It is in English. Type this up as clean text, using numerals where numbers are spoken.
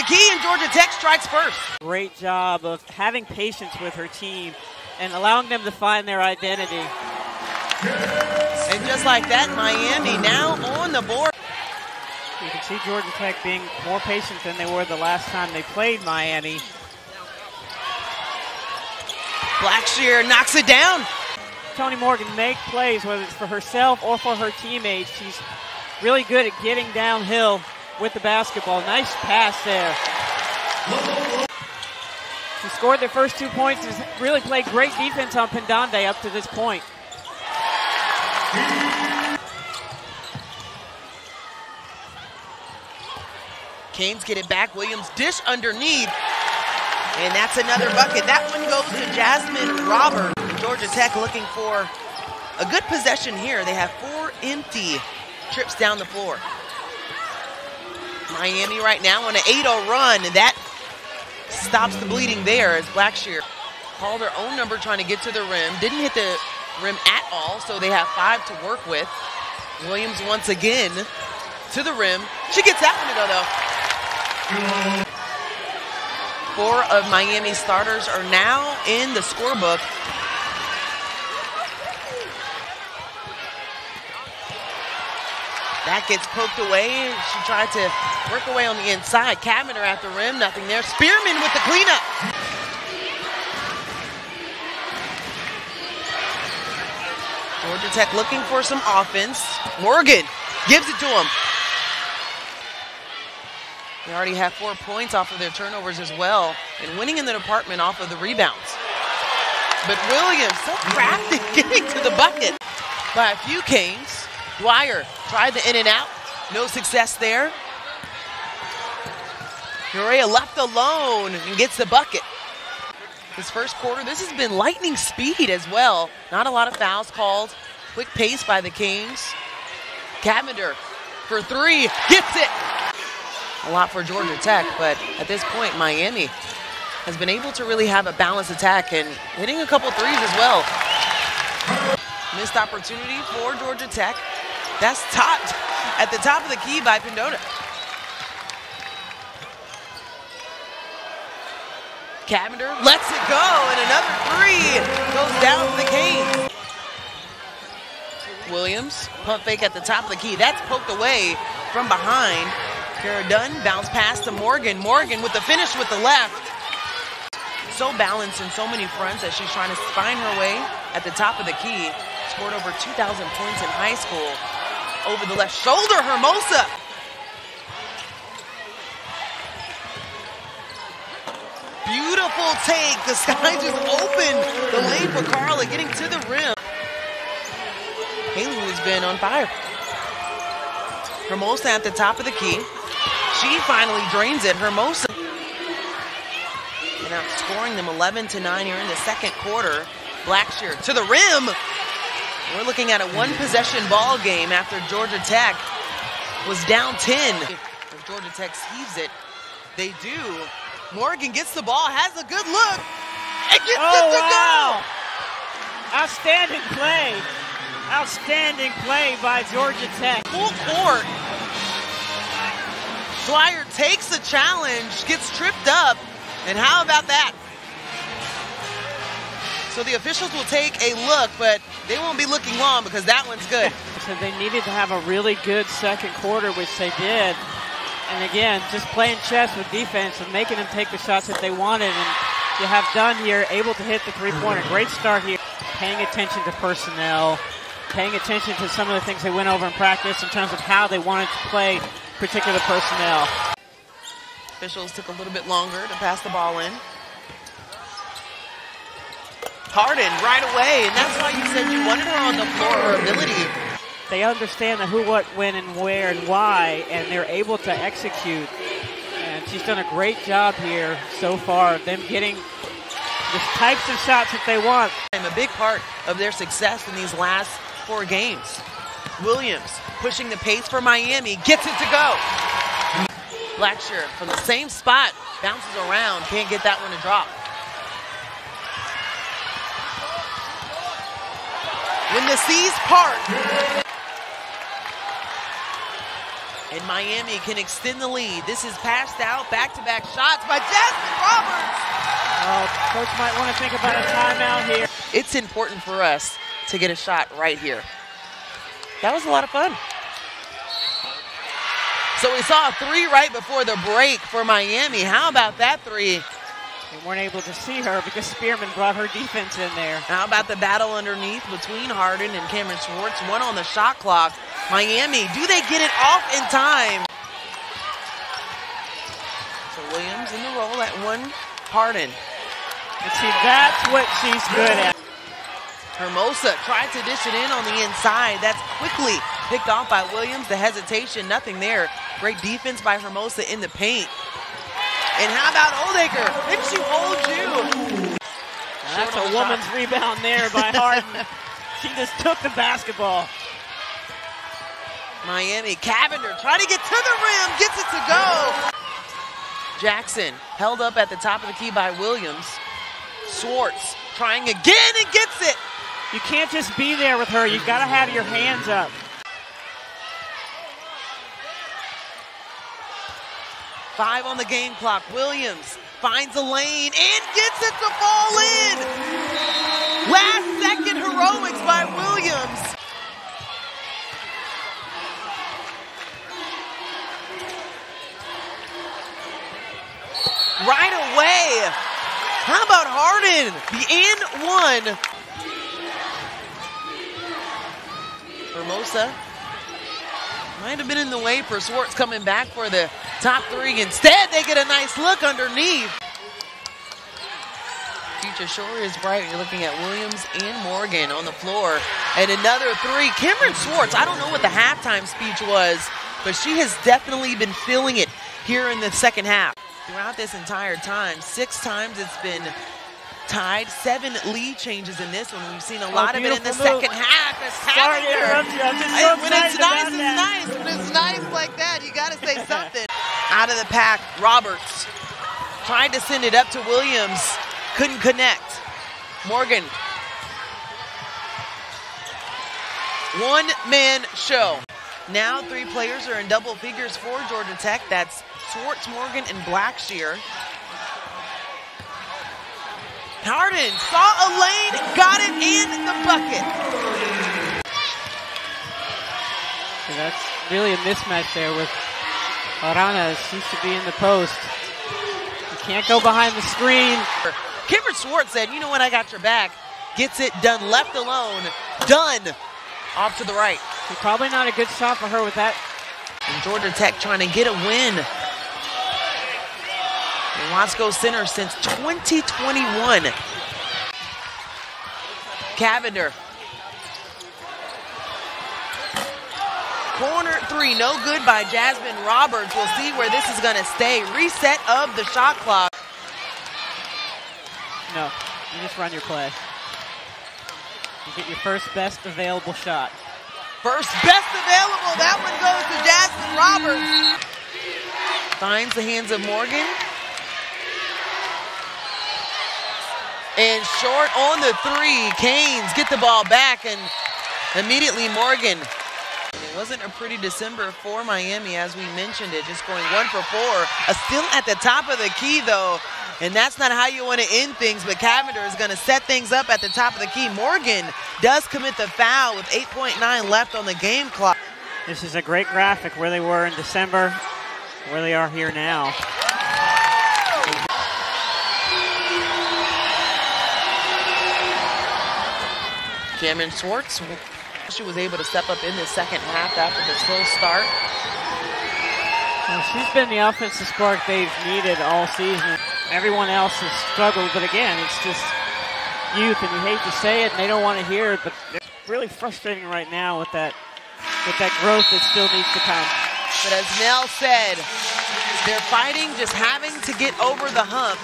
key, and Georgia Tech strikes first. Great job of having patience with her team and allowing them to find their identity. And just like that, Miami now on the board. You can see Georgia Tech being more patient than they were the last time they played Miami. Blackshear knocks it down. Tonie Morgan make plays, whether it's for herself or for her teammates. She's really good at getting downhill with the basketball. Nice pass there. She scored their first 2 points and has really played great defense on Condensed up to this point. Canes get it back. Williams dish underneath. And that's another bucket. That one goes to Jasmyne Roberts. Georgia Tech looking for a good possession here. They have 4 empty trips down the floor. Miami right now on an 8-0 run, and that stops the bleeding there as Blackshear called their own number trying to get to the rim. Didn't hit the rim at all, so they have 5 to work with. Williams once again to the rim. She gets that one to go, though. 4 of Miami's starters are now in the scorebook. That gets poked away. She tried to work away on the inside. Cavinder at the rim, nothing there. Spearman with the cleanup. Georgia Tech looking for some offense. Morgan gives it to him. They already have 4 points off of their turnovers as well, and winning in the department off of the rebounds. But Williams, so crafty, getting to the bucket by a few Canes. Dwyer tried the in and out, no success there. Urea left alone and gets the bucket. This first quarter, this has been lightning speed as well. Not a lot of fouls called. Quick pace by the Canes. Cavinder for 3, gets it. A lot for Georgia Tech, but at this point, Miami has been able to really have a balanced attack and hitting a couple threes as well. Missed opportunity for Georgia Tech. That's topped at the top of the key by Pendota. Cavinder lets it go, and another 3 goes down to the Canes. Williams, pump fake at the top of the key. That's poked away from behind. Kara Dunn, bounce pass to Morgan. Morgan with the finish with the left. So balanced in so many fronts as she's trying to find her way at the top of the key. Scored over 2,000 points in high school. Over the left shoulder, Hermosa. Beautiful take. The sky just opened the lane for Carla, getting to the rim. Haley has been on fire. Hermosa at the top of the key. She finally drains it. Hermosa. And outscoring them 11-9 here in the second quarter. Blackshear to the rim. We're looking at a 1-possession ball game after Georgia Tech was down 10. If Georgia Tech sees it, they do. Morgan gets the ball, has a good look, and gets it to go. Outstanding play. Outstanding play by Georgia Tech. Full court. Dwyer takes the challenge, gets tripped up, and how about that? So the officials will take a look, but they won't be looking long because that one's good. So they needed to have a really good second quarter, which they did. And again, just playing chess with defense and making them take the shots that they wanted. And you have Dunn here able to hit the three-pointer. Great start here. Paying attention to personnel, paying attention to some of the things they went over in practice in terms of how they wanted to play particular personnel. Officials took a little bit longer to pass the ball in. Harden right away, and that's why you said you wanted her on the floor, her ability. They understand the who, what, when, and where, and why, and they're able to execute. And she's done a great job here so far, them getting the types of shots that they want. And a big part of their success in these last 4 games. Williams pushing the pace for Miami, gets it to go. Blackshear from the same spot, bounces around, can't get that one to drop. When the seas part. And Miami can extend the lead. This is passed out, back-to-back shots by Jasmyne Roberts. Oh, coach might want to think about a timeout here. It's important for us to get a shot right here. That was a lot of fun. So we saw a three right before the break for Miami. How about that three? We weren't able to see her because Spearman brought her defense in there. How about the battle underneath between Harden and Cameron Swartz? One on the shot clock. Miami, do they get it off in time? So Williams in the roll at one. Harden. And see, that's what she's good at. Hermosa tried to dish it in on the inside. That's quickly picked off by Williams. The hesitation, nothing there. Great defense by Hermosa in the paint. And how about Oldacre? Did she hold you? That's a woman's rebound there by Harden. She just took the basketball. Miami, Cavinder trying to get to the rim, gets it to go. Jackson held up at the top of the key by Williams. Swartz trying again and gets it. You can't just be there with her. You've got to have your hands up. Five on the game clock. Williams finds a lane and gets it to fall in. Last second heroics by Williams. Right away. How about Harden? The and one. Hermosa might have been in the way for Swartz coming back for the top three. Instead, they get a nice look underneath. Future sure is bright. You're looking at Williams and Morgan on the floor. And another three. Cameron Swartz, I don't know what the halftime speech was, but she has definitely been feeling it here in the second half. Throughout this entire time, 6 times it's been tied. 7 lead changes in this one. We've seen a lot of it in the second half. Sorry to interrupt you. I'm just so when it's nice, it's nice. When it's nice like that, you got to say something. Out of the pack, Roberts tried to send it up to Williams. Couldn't connect. Morgan. One-man show. Now 3 players are in double figures for Georgia Tech. That's Swartz, Morgan, and Blackshear. Harden saw a lane, got it in the bucket. So that's really a mismatch there with Arana. Seems to be in the post. You can't go behind the screen. Cameron Swartz said, you know what, I got your back. Gets it done, left alone, done. Off to the right. So probably not a good shot for her with that. And Georgia Tech trying to get a win. Wasco Center since 2021. Cavinder. Corner 3, no good by Jasmyne Roberts. We'll see where this is going to stay. Reset of the shot clock. No, you just run your play. You get your first best available shot. First best available. That one goes to Jasmyne Roberts. Finds the hands of Morgan. And short on the 3. Canes get the ball back, and immediately Morgan. It wasn't a pretty December for Miami, as we mentioned it, just going 1 for 4. Still at the top of the key, though, and that's not how you want to end things, but Cavinder is going to set things up at the top of the key. Morgan does commit the foul with 8.9 left on the game clock. This is a great graphic where they were in December, where they are here now. Cameron Swartz, she was able to step up in the second half after the slow start. Well, she's been the offensive spark they've needed all season. Everyone else has struggled, but again, it's just youth, and you hate to say it, and they don't want to hear it, but it's really frustrating right now with that growth that still needs to come. But as Nell said, they're fighting, just having to get over the hump.